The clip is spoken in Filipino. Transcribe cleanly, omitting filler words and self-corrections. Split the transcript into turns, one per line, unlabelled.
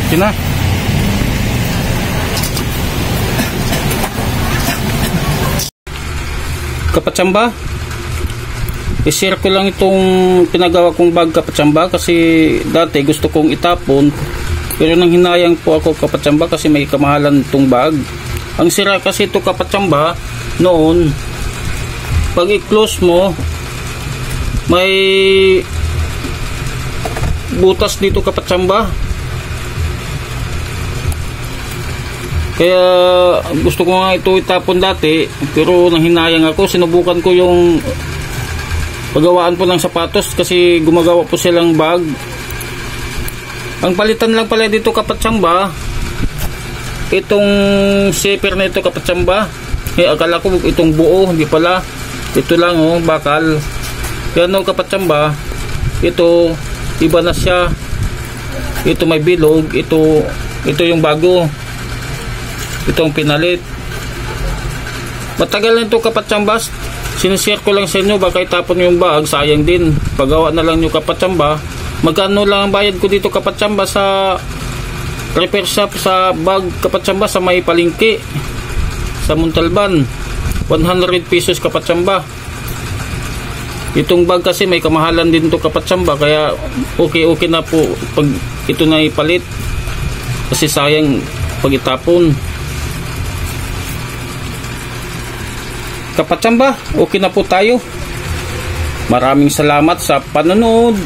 Yun na. Kapatsamba, i-share ko lang itong pinagawa kong bag kapatsamba kasi dati gusto kong itapon pero nang hinayang po ako kapatsamba kasi may kamahalan itong bag. Ang sira kasi ito kapatsamba noon, pag i-close mo may butas dito kapatsamba. Kaya gusto ko nga ito itapon dati pero nang hinayang ako, sinubukan ko yung paggawaan po ng sapatos kasi gumagawa po silang bag. Ang palitan lang pala dito kapatsamba, itong zipper na ito kapatsamba. Akala ko itong buo, hindi pala. Ito lang oh, bakal. Kaya no kapatsamba, ito iba na siya. Ito may bilog, ito yung bago. Itong pinalit. Matagal na ito kapatsamba. Sinishare ko lang sa inyo, baka itapon yung bag, sayang din. Pagawa na lang nyo kapatsamba. Magkano lang ang bayad ko dito kapatsamba sa repair shop sa bag kapatsamba sa may palengke sa Montalban? 100 pesos kapatsamba. Itong bag kasi may kamahalan din ito kapatsamba, kaya okay na po pag ito na ipalit kasi sayang pag itapon. Kapatsamba, okay na po tayo. Maraming salamat sa panonood.